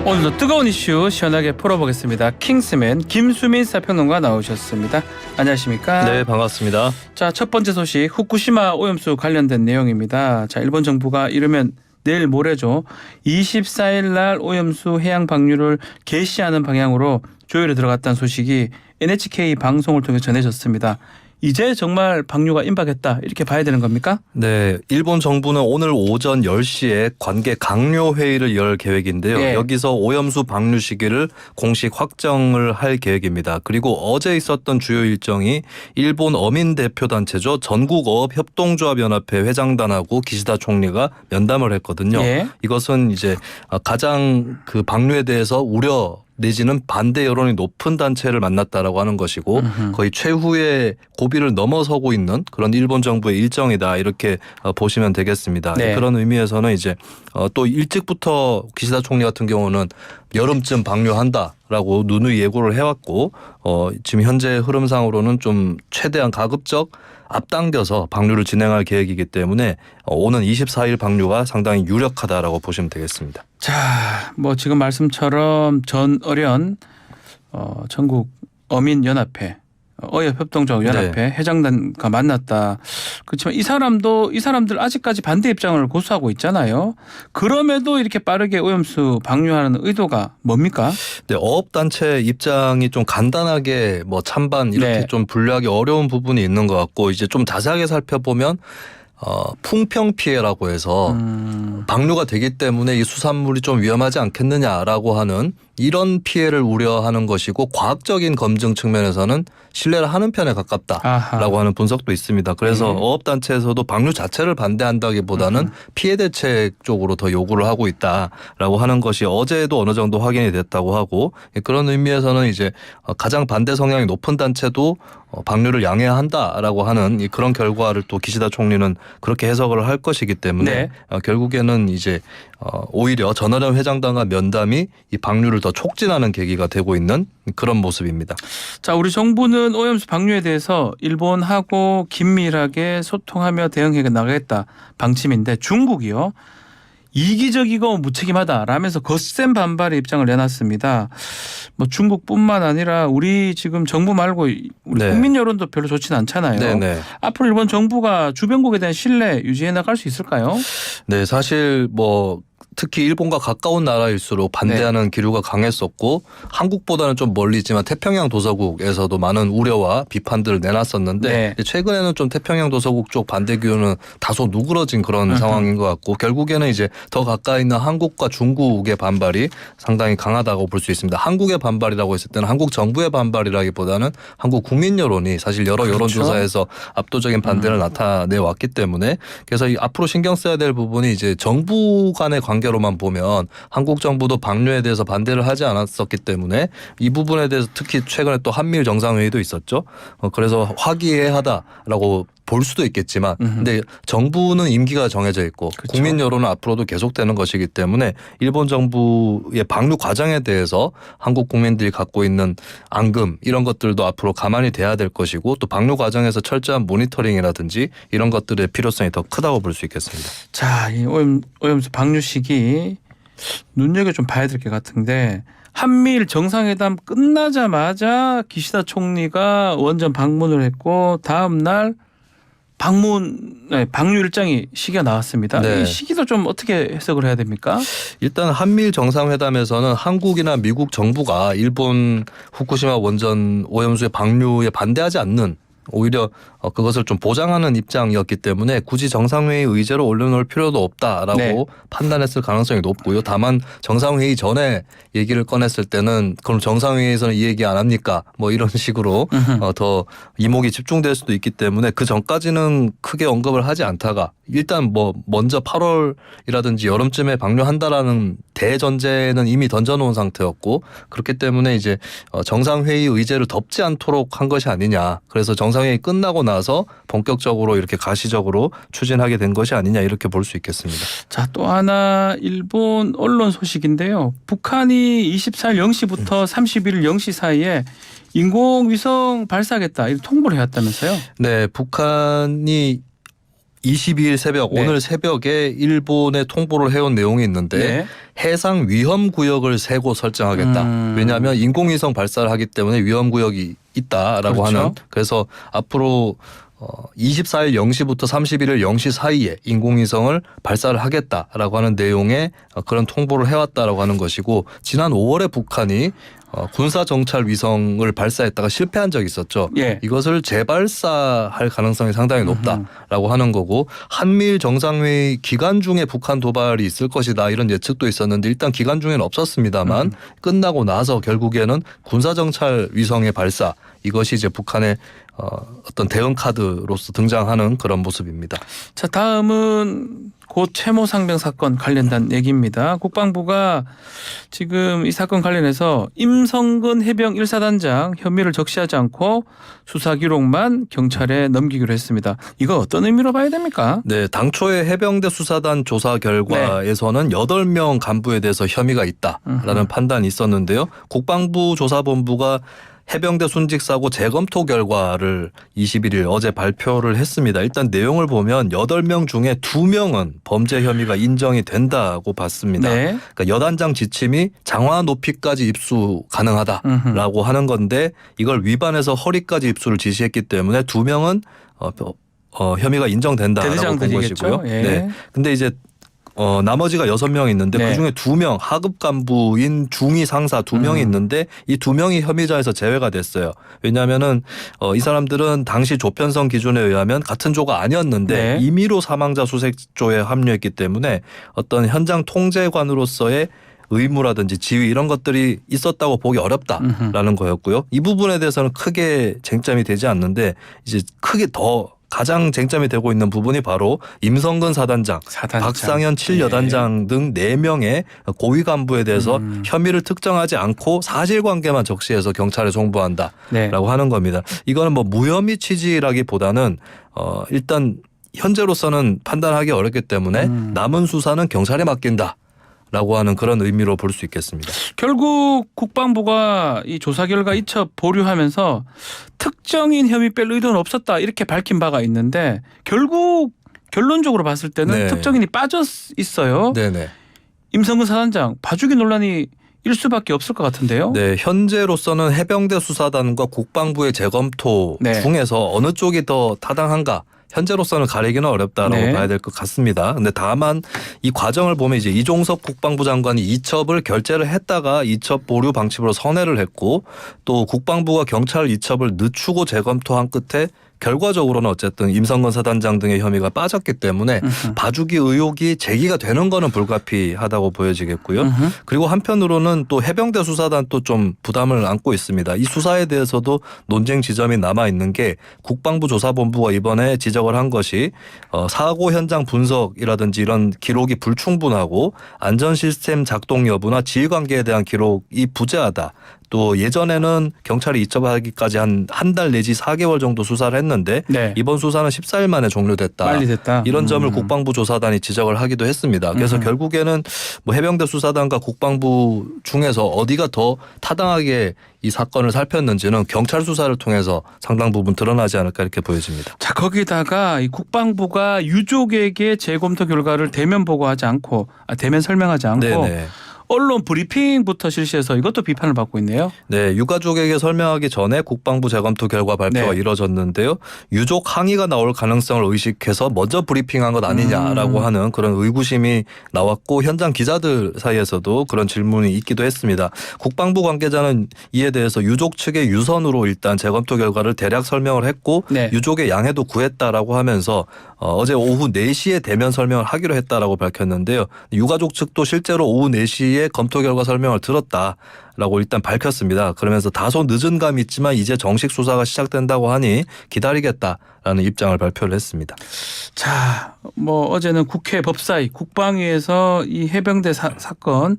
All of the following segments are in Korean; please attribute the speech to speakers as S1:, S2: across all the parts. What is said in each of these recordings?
S1: 오늘도 뜨거운 이슈 시원하게 풀어보겠습니다. 킹스맨 김수민 사평론가 나오셨습니다. 안녕하십니까?
S2: 네, 반갑습니다.
S1: 자, 첫 번째 소식 후쿠시마 오염수 관련된 내용입니다. 자, 일본 정부가 이르면 내일 모레죠. 24일 날 오염수 해양 방류를 개시하는 방향으로 조율에 들어갔다는 소식이 NHK 방송을 통해 전해졌습니다. 이제 정말 방류가 임박했다 이렇게 봐야 되는 겁니까?
S2: 네, 일본 정부는 오늘 오전 10시에 관계 강요 회의를 열 계획인데요.
S1: 예.
S2: 여기서 오염수 방류 시기를 공식 확정을 할 계획입니다. 그리고 어제 있었던 주요 일정이 일본 어민 대표단체죠. 전국어업협동조합연합회 회장단하고 기시다 총리가 면담을 했거든요.
S1: 예.
S2: 이것은 이제 가장 그 방류에 대해서 우려 내지는 반대 여론이 높은 단체를 만났다라고 하는 것이고 거의 최후의 고비를 넘어서고 있는 그런 일본 정부의 일정이다 이렇게 보시면 되겠습니다.
S1: 네.
S2: 그런 의미에서는 이제 또 일찍부터 기시다 총리 같은 경우는 여름쯤 방류한다라고 누누이 예고를 해왔고 지금 현재 흐름상으로는 좀 최대한 가급적 앞당겨서 방류를 진행할 계획이기 때문에 오는 24일 방류가 상당히 유력하다라고 보시면 되겠습니다.
S1: 자, 뭐 지금 말씀처럼 전어련 전국 어민연합회 어협협동조합연합회 회장단과 만났다. 그렇지만 이 사람들 아직까지 반대 입장을 고수하고 있잖아요. 그럼에도 이렇게 빠르게 오염수 방류하는 의도가 뭡니까?
S2: 네, 어업단체 입장이 좀 간단하게 뭐 찬반 이렇게
S1: 네.
S2: 좀 분류하기 어려운 부분이 있는 것 같고 이제 좀 자세하게 살펴보면 풍평 피해라고 해서 방류가 되기 때문에 이 수산물이 좀 위험하지 않겠느냐라고 하는 이런 피해를 우려하는 것이고 과학적인 검증 측면에서는 신뢰를 하는 편에 가깝다라고
S1: 아하.
S2: 하는 분석도 있습니다. 그래서 어업단체에서도 방류 자체를 반대한다기보다는 피해 대책 쪽으로 더 요구를 하고 있다라고 하는 것이 어제도 어느 정도 확인이 됐다고 하고 그런 의미에서는 이제 가장 반대 성향이 높은 단체도 방류를 양해해야 한다라고 하는 그런 결과를 또 기시다 총리는 그렇게 해석을 할 것이기 때문에
S1: 네.
S2: 결국에는 이제 오히려 전어련 회장단과 면담이 이 방류를 더 촉진하는 계기가 되고 있는 그런 모습입니다.
S1: 자, 우리 정부는 오염수 방류에 대해서 일본하고 긴밀하게 소통하며 대응해 나가겠다 방침인데 중국이요. 이기적이고 무책임하다라면서 거센 반발의 입장을 내놨습니다. 뭐 중국뿐만 아니라 우리 지금 정부 말고 우리
S2: 네.
S1: 국민 여론도 별로 좋지는 않잖아요.
S2: 네네.
S1: 앞으로 일본 정부가 주변국에 대한 신뢰 유지해 나갈 수 있을까요?
S2: 네, 사실 뭐 특히 일본과 가까운 나라일수록 반대하는 기류가 강했었고 한국보다는 좀 멀리지만 태평양 도서국에서도 많은 우려와 비판들을 내놨었는데
S1: 네.
S2: 최근에는 좀 태평양 도서국 쪽 반대 기류는 다소 누그러진 그런 상황인 것 같고 결국에는 이제 더 가까이 있는 한국과 중국의 반발이 상당히 강하다고 볼 수 있습니다. 한국의 반발이라고 했을 때는 한국 정부의 반발이라기보다는 한국 국민 여론이 사실 여러
S1: 그렇죠.
S2: 여론조사에서 압도적인 반대를 나타내 왔기 때문에 그래서 이 앞으로 신경 써야 될 부분이 이제 정부 간의 관계로만 보면 한국 정부도 방류에 대해서 반대를 하지 않았었기 때문에 이 부분에 대해서 특히 최근에 또 한미일 정상회의도 있었죠. 그래서 화기애애하다라고 볼 수도 있겠지만 근데 정부는 임기가 정해져 있고
S1: 그렇죠.
S2: 국민 여론은 앞으로도 계속되는 것이기 때문에 일본 정부의 방류 과정에 대해서 한국 국민들이 갖고 있는 앙금 이런 것들도 앞으로 가만히 돼야 될 것이고 또 방류 과정에서 철저한 모니터링이라든지 이런 것들의 필요성이 더 크다고 볼 수 있겠습니다.
S1: 자, 이 오염수 방류 시기 눈여겨 좀 봐야 될 것 같은데 한미일 정상회담 끝나자마자 기시다 총리가 원전 방문을 했고 다음 날 방류 일정이 시기가 나왔습니다.
S2: 네.
S1: 이 시기도 좀 어떻게 해석을 해야 됩니까?
S2: 일단 한미일 정상회담에서는 한국이나 미국 정부가 일본 후쿠시마 원전 오염수의 방류에 반대하지 않는 오히려 그것을 좀 보장하는 입장이었기 때문에 굳이 정상회의 의제로 올려놓을 필요도 없다라고
S1: 네.
S2: 판단했을 가능성이 높고요. 다만 정상회의 전에 얘기를 꺼냈을 때는 그럼 정상회의에서는 이 얘기 안 합니까? 뭐 이런 식으로 더 이목이 집중될 수도 있기 때문에 그 전까지는 크게 언급을 하지 않다가 일단 뭐 먼저 8월이라든지 여름쯤에 방류한다라는 대전제는 이미 던져놓은 상태였고 그렇기 때문에 이제 정상회의 의제를 덮지 않도록 한 것이 아니냐. 그래서 정상회의 끝나고 나서 본격적으로 이렇게 가시적으로 추진하게 된 것이 아니냐 이렇게 볼 수 있겠습니다.
S1: 자, 또 하나 일본 언론 소식인데요. 북한이 24일 0시부터 31일 0시 사이에 인공위성 발사하겠다 이렇게 통보를 해왔다면서요?
S2: 네, 북한이 22일 새벽
S1: 네.
S2: 오늘 새벽에 일본에 통보를 해온 내용이 있는데
S1: 네.
S2: 해상 위험 구역을 세 곳 설정하겠다. 왜냐하면 인공위성 발사를 하기 때문에 위험 구역이 있다라고
S1: 그렇죠.
S2: 하는 그래서 앞으로 24일 0시부터 31일 0시 사이에 인공위성을 발사를 하겠다라고 하는 내용의 그런 통보를 해왔다라고 하는 것이고 지난 5월에 북한이 군사 정찰 위성을 발사했다가 실패한 적이 있었죠.
S1: 예.
S2: 이것을 재발사할 가능성이 상당히 높다라고 하는 거고 한미일 정상회의 기간 중에 북한 도발이 있을 것이다 이런 예측도 있었는데 일단 기간 중에는 없었습니다만 끝나고 나서 결국에는 군사 정찰 위성의 발사 이것이 이제 북한의 어떤 대응 카드로서 등장하는 그런 모습입니다.
S1: 자, 다음은 고 채모상병 사건 관련된 얘기입니다. 국방부가 지금 이 사건 관련해서 임성근 해병 1사단장 혐의를 적시하지 않고 수사 기록만 경찰에 넘기기로 했습니다. 이거 어떤 의미로 봐야 됩니까?
S2: 네, 당초에 해병대 수사단 조사 결과에서는 8명 간부에 대해서 혐의가 있다라는 판단이 있었는데요. 국방부 조사본부가 해병대 순직사고 재검토 결과를 21일 어제 발표를 했습니다. 일단 내용을 보면 8명 중에 2명은 범죄 혐의가 인정이 된다고 봤습니다.
S1: 네.
S2: 그러니까 여단장 지침이 장화 높이까지 입수 가능하다라고 하는 건데 이걸 위반해서 허리까지 입수를 지시했기 때문에 2명은 혐의가 인정된다라고 본
S1: 대대장들이겠죠.
S2: 것이고요.
S1: 예.
S2: 네. 근데 이제 나머지가 6명 있는데
S1: 네.
S2: 그중에 2명 하급 간부인 중위 상사 2명이 있는데 이 2명이 혐의자에서 제외가 됐어요. 왜냐하면은 이 사람들은 당시 조편성 기준에 의하면 같은 조가 아니었는데
S1: 네.
S2: 임의로 사망자 수색조에 합류했기 때문에 어떤 현장 통제관으로서의 의무라든지 지위 이런 것들이 있었다고 보기 어렵다라는 거였고요. 이 부분에 대해서는 크게 쟁점이 되지 않는데 이제 크게 가장 쟁점이 되고 있는 부분이 바로 임성근 사단장, 박상현 7여단장 등 4명의 고위 간부에 대해서 혐의를 특정하지 않고 사실관계만 적시해서 경찰에 송부한다라고
S1: 네.
S2: 하는 겁니다. 이거는 뭐 무혐의 취지라기보다는 일단 현재로서는 판단하기 어렵기 때문에 남은 수사는 경찰에 맡긴다. 라고 하는 그런 의미로 볼 수 있겠습니다.
S1: 결국 국방부가 이 조사 결과 이첩 보류하면서 특정인 혐의 뺄 의도는 없었다 이렇게 밝힌 바가 있는데 결국 결론적으로 봤을 때는
S2: 네.
S1: 특정인이 빠져 있어요.
S2: 네네.
S1: 임성근 사단장 봐주기 논란이 일 수밖에 없을 것 같은데요.
S2: 네, 현재로서는 해병대 수사단과 국방부의 재검토
S1: 네.
S2: 중에서 어느 쪽이 더 타당한가? 현재로서는 가리기는 어렵다라고
S1: 네.
S2: 봐야 될 것 같습니다. 근데 다만 이 과정을 보면 이제 이종섭 국방부 장관이 이첩을 결재를 했다가 이첩 보류 방침으로 선회를 했고 또 국방부가 경찰 이첩을 늦추고 재검토한 끝에 결과적으로는 어쨌든 임성근 사단장 등의 혐의가 빠졌기 때문에 봐주기 의혹이 제기가 되는 거는 불가피하다고 보여지겠고요. 그리고 한편으로는 또 해병대 수사단 또 좀 부담을 안고 있습니다. 이 수사에 대해서도 논쟁 지점이 남아 있는 게 국방부 조사본부가 이번에 지적을 한 것이 사고 현장 분석이라든지 이런 기록이 불충분하고 안전 시스템 작동 여부나 지휘관계에 대한 기록이 부재하다. 또 예전에는 경찰이 이첩하기까지 한 달 내지 4개월 정도 수사를 했는데
S1: 네.
S2: 이번 수사는 14일 만에 종료됐다.
S1: 빨리 됐다.
S2: 이런 점을 국방부 조사단이 지적을 하기도 했습니다. 그래서 결국에는 뭐 해병대 수사단과 국방부 중에서 어디가 더 타당하게 이 사건을 살폈는지는 경찰 수사를 통해서 상당 부분 드러나지 않을까 이렇게 보여집니다.
S1: 자, 거기다가 이 국방부가 유족에게 재검토 결과를 대면 보고하지 않고 대면 설명하지 않고
S2: 네네.
S1: 언론 브리핑부터 실시해서 이것도 비판을 받고 있네요.
S2: 네, 유가족에게 설명하기 전에 국방부 재검토 결과 발표가
S1: 네.
S2: 이뤄졌는데요. 유족 항의가 나올 가능성을 의식해서 먼저 브리핑한 것 아니냐라고 하는 그런 의구심이 나왔고 현장 기자들 사이에서도 그런 질문이 있기도 했습니다. 국방부 관계자는 이에 대해서 유족 측의 유선으로 일단 재검토 결과를 대략 설명을 했고
S1: 네. 유족의
S2: 유족의 양해도 구했다라고 하면서 어제 오후 4시에 대면 설명을 하기로 했다라고 밝혔는데요. 유가족 측도 실제로 오후 4시에 검토 결과 설명을 들었다라고 일단 밝혔습니다. 그러면서 다소 늦은 감이 있지만 이제 정식 수사가 시작된다고 하니 기다리겠다라는 입장을 발표를 했습니다.
S1: 자, 뭐 어제는 국회 법사위 국방위에서 이 해병대 사건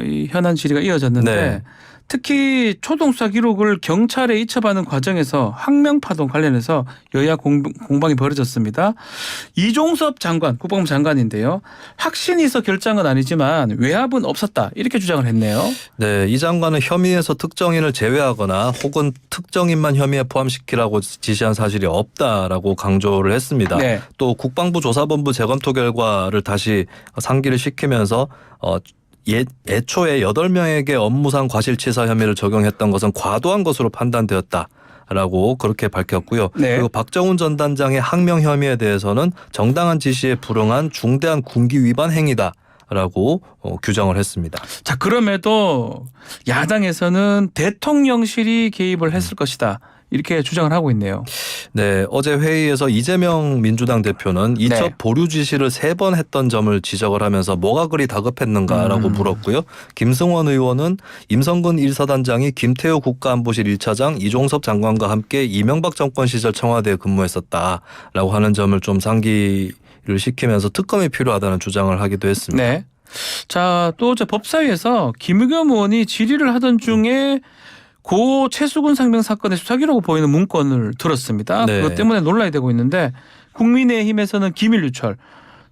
S1: 이 현안 질의가 이어졌는데
S2: 네.
S1: 특히 초동수사 기록을 경찰에 이첩하는 과정에서 항명파동 관련해서 여야 공방이 벌어졌습니다. 이종섭 장관, 국방부 장관인데요. 확신이 있어 결정은 아니지만 외압은 없었다 이렇게 주장을 했네요.
S2: 네, 이 장관은 혐의에서 특정인을 제외하거나 혹은 특정인만 혐의에 포함시키라고 지시한 사실이 없다라고 강조를 했습니다.
S1: 네.
S2: 또 국방부 조사본부 재검토 결과를 다시 상기를 시키면서 애초에 8명에게 업무상 과실치사 혐의를 적용했던 것은 과도한 것으로 판단되었다라고 그렇게 밝혔고요.
S1: 네.
S2: 그리고 박정훈 전 단장의 항명 혐의에 대해서는 정당한 지시에 불응한 중대한 군기 위반 행위다라고 규정을 했습니다.
S1: 자, 그럼에도 야당에서는 대통령실이 개입을 했을 것이다. 이렇게 주장을 하고 있네요.
S2: 네, 어제 회의에서 이재명 민주당 대표는 이첩
S1: 네.
S2: 보류 지시를 3번 했던 점을 지적을 하면서 뭐가 그리 다급했는가라고 물었고요. 김승원 의원은 임성근 1사단장이 김태호 국가안보실 1차장, 이종섭 장관과 함께 이명박 정권 시절 청와대에 근무했었다라고 하는 점을 좀 상기를 시키면서 특검이 필요하다는 주장을 하기도 했습니다.
S1: 네. 자, 또 어제 법사위에서 김의겸 의원이 질의를 하던 중에 고 최수근 상병 사건의 수사기록을 보이는 문건을 들었습니다.
S2: 네.
S1: 그것 때문에 논란이 되고 있는데 국민의힘에서는 기밀 유출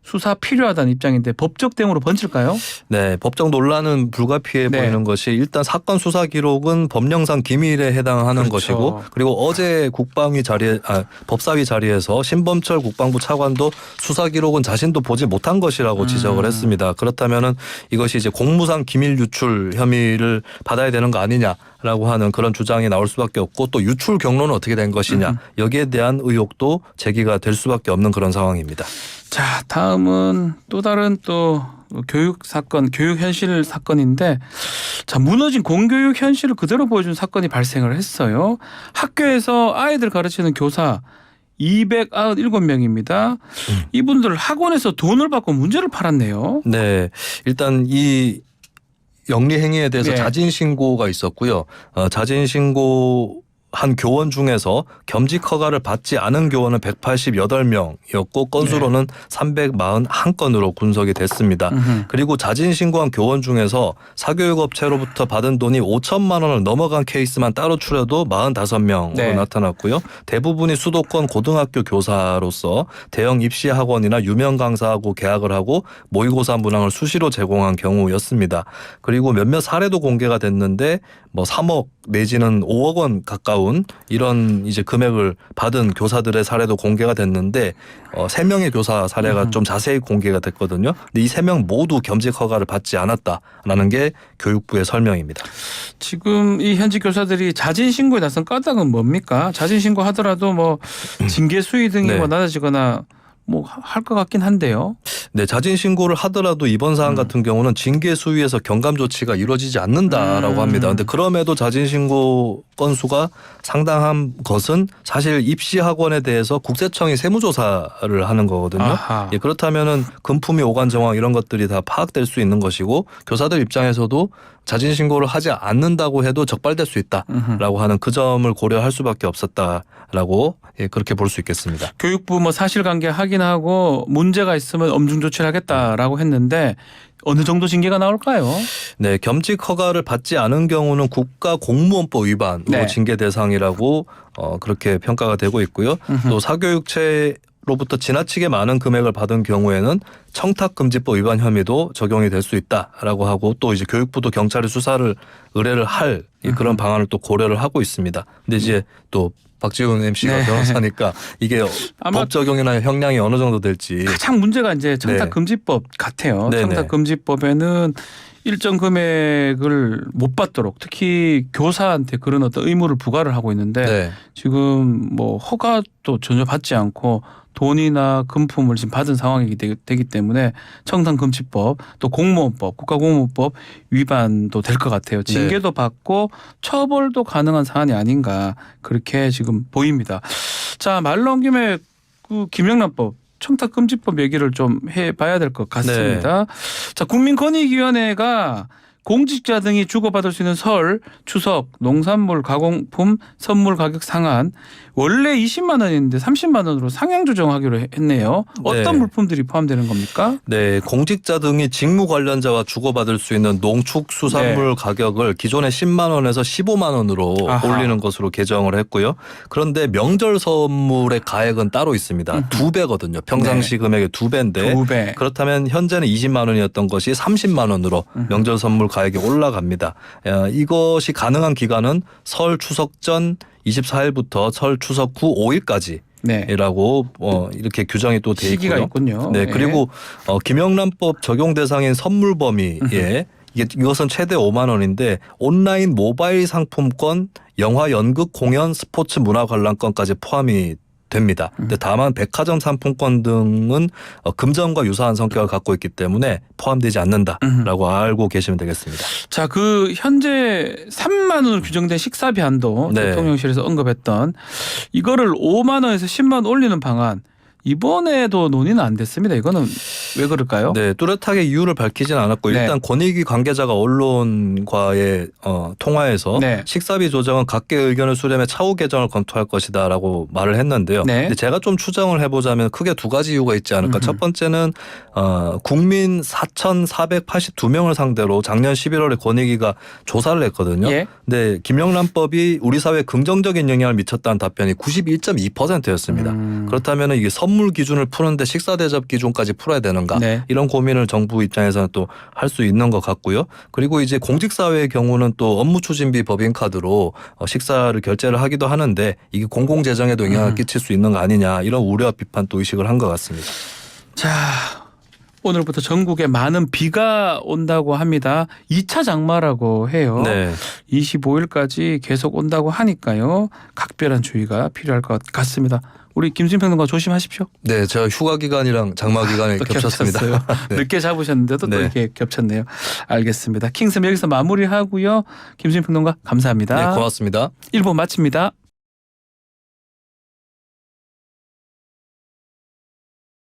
S1: 수사 필요하다는 입장인데 법적 대응으로 번질까요?
S2: 네, 법적 논란은 불가피해
S1: 네.
S2: 보이는 것이 일단 사건 수사 기록은 법령상 기밀에 해당하는
S1: 그렇죠.
S2: 것이고 그리고 어제 법사위 자리에서 신범철 국방부 차관도 수사 기록은 자신도 보지 못한 것이라고 지적을 했습니다. 그렇다면은 이것이 이제 공무상 기밀 유출 혐의를 받아야 되는 거 아니냐라고 하는 그런 주장이 나올 수밖에 없고 또 유출 경로는 어떻게 된 것이냐 여기에 대한 의혹도 제기가 될 수밖에 없는 그런 상황입니다.
S1: 자, 다음은 또 다른 또 교육 사건, 교육 현실 사건인데 자, 무너진 공교육 현실을 그대로 보여준 사건이 발생을 했어요. 학교에서 아이들 가르치는 교사 297명입니다. 이분들 학원에서 돈을 받고 문제를 팔았네요.
S2: 네, 일단 이 영리 행위에 대해서
S1: 네.
S2: 자진 신고가 있었고요. 자진 신고 한 교원 중에서 겸직 허가를 받지 않은 교원은 188명이었고 건수로는 341건으로 분석이 됐습니다. 그리고 자진 신고한 교원 중에서 사교육업체로부터 받은 돈이 5천만 원을 넘어간 케이스만 따로 추려도 45명으로
S1: 네.
S2: 나타났고요. 대부분이 수도권 고등학교 교사로서 대형 입시 학원이나 유명 강사하고 계약을 하고 모의고사 문항을 수시로 제공한 경우였습니다. 그리고 몇몇 사례도 공개가 됐는데 뭐 3억 내지는 5억 원 가까운 이런 이제 금액을 받은 교사들의 사례도 공개가 됐는데 3명의 교사 사례가 좀 자세히 공개가 됐거든요. 근데 이 3명 모두 겸직 허가를 받지 않았다라는 게 교육부의 설명입니다.
S1: 지금 이 현직 교사들이 자진 신고에 나선 까닭은 뭡니까? 자진 신고하더라도 뭐 징계 수위 등이
S2: 네.
S1: 뭐 낮아지거나 뭐 할 것 같긴 한데요.
S2: 네, 자진 신고를 하더라도 이번 사안 같은 경우는 징계 수위에서 경감 조치가 이루어지지 않는다라고 합니다. 그런데 그럼에도 자진 신고 건수가 상당한 것은 사실 입시 학원에 대해서 국세청이 세무조사를 하는 거거든요.
S1: 아하.
S2: 예, 그렇다면은 금품이 오간 정황 이런 것들이 다 파악될 수 있는 것이고 교사들 입장에서도 자진 신고를 하지 않는다고 해도 적발될 수 있다라고 하는 그 점을 고려할 수밖에 없었다라고 예, 그렇게 볼 수 있겠습니다.
S1: 교육부 뭐 사실관계 확인하고 문제가 있으면 엄중 조치를 하겠다라고 했는데 어느 정도 징계가 나올까요?
S2: 네, 겸직 허가를 받지 않은 경우는 국가공무원법 위반으로
S1: 네.
S2: 징계 대상이라고 그렇게 평가가 되고 있고요. 또 사교육체로부터 지나치게 많은 금액을 받은 경우에는 청탁금지법 위반 혐의도 적용이 될 수 있다라고 하고 또 이제 교육부도 경찰에 수사를 의뢰를 할 그런 방안을 또 고려를 하고 있습니다. 근데 이제 또 박지훈 MC가
S1: 네.
S2: 변호사니까 이게
S1: 아마
S2: 법 적용이나 형량이 어느 정도 될지.
S1: 가장 문제가 이제 청탁금지법 같아요.
S2: 네네.
S1: 청탁금지법에는 일정 금액을 못 받도록 특히 교사한테 그런 어떤 의무를 부과를 하고 있는데
S2: 네.
S1: 지금 뭐 허가도 전혀 받지 않고 돈이나 금품을 지금 받은 상황이 되기 때문에 청탁금지법 또 공무원법 국가공무원법 위반도 될 것 같아요. 징계도 받고 처벌도 가능한 사안이 아닌가 그렇게 지금 보입니다. 자, 말 나온 김에 그 김영란법 청탁금지법 얘기를 좀 해봐야 될 것 같습니다. 자, 국민권익위원회가 공직자 등이 주고받을 수 있는 설, 추석, 농산물, 가공품 선물 가격 상한 원래 20만 원인데 30만 원으로 상향 조정하기로 했네요. 어떤
S2: 네.
S1: 물품들이 포함되는 겁니까?
S2: 네, 공직자 등이 직무 관련자와 주고받을 수 있는 농축수산물 가격을 기존의 10만 원에서 15만 원으로
S1: 아하.
S2: 올리는 것으로 개정을 했고요. 그런데 명절 선물의 가액은 따로 있습니다. 2배거든요. 평상시 금액의 2배인데
S1: 2배.
S2: 그렇다면 현재는 20만 원이었던 것이 30만 원으로 명절 선물 가액이 올라갑니다. 이것이 가능한 기간은 설 추석 전 24일부터 설 추석 후 5일까지
S1: 네.
S2: 라고 이렇게 규정이 또 돼
S1: 시기가
S2: 있고요.
S1: 있군요.
S2: 네, 그리고 김영란법 적용 대상인 선물 범위에 이것은 최대 5만 원인데 온라인 모바일 상품권, 영화, 연극, 공연, 스포츠, 문화 관람권까지 포함이 됩니다. 근데 다만 백화점 상품권 등은 금전과 유사한 성격을 갖고 있기 때문에 포함되지 않는다라고 알고 계시면 되겠습니다.
S1: 자, 그 현재 3만 원으로 규정된 식사비 한도
S2: 네.
S1: 대통령실에서 언급했던 이거를 5만 원에서 10만 원 올리는 방안 이번에도 논의는 안 됐습니다. 이거는 왜 그럴까요?
S2: 네, 뚜렷하게 이유를 밝히진 않았고
S1: 네.
S2: 일단 권익위 관계자가 언론과의 통화에서
S1: 네.
S2: 식사비 조정은 각계의 의견을 수렴해 차후 개정을 검토할 것이다라고 말을 했는데요.
S1: 네.
S2: 근데 제가 좀 추정을 해보자면 크게 두 가지 이유가 있지 않을까. 첫 번째는 국민 4,482명을 상대로 작년 11월에 권익위가 조사를 했거든요.
S1: 예.
S2: 근데 김영란법이 우리 사회에 긍정적인 영향을 미쳤다는 답변이 91.2%였습니다. 그렇다면 이게 선물 기준을 푸는데 식사 대접 기준까지 풀어야 되는가?
S1: 네.
S2: 이런 고민을 정부 입장에서는 또 할 수 있는 것 같고요. 그리고 이제 공직사회의 경우는 또 업무추진비 법인카드로 식사를 결제를 하기도 하는데 이게 공공재정에도 영향을 끼칠 수 있는 거 아니냐 이런 우려와 비판 또 의식을 한 것 같습니다.
S1: 자, 오늘부터 전국에 많은 비가 온다고 합니다. 2차 장마라고 해요.
S2: 네.
S1: 25일까지 계속 온다고 하니까요. 각별한 주의가 필요할 것 같습니다. 우리 김수민 평론가 조심하십시오.
S2: 네, 제가 휴가 기간이랑 장마 기간이
S1: 또
S2: 겹쳤습니다.
S1: 겹쳤어요.
S2: 네.
S1: 늦게 잡으셨는데도 또
S2: 네.
S1: 이렇게 겹쳤네요. 알겠습니다. 킹스맨 여기서 마무리하고요. 김수민 평론가 감사합니다.
S2: 네, 고맙습니다.
S1: 1부 마칩니다.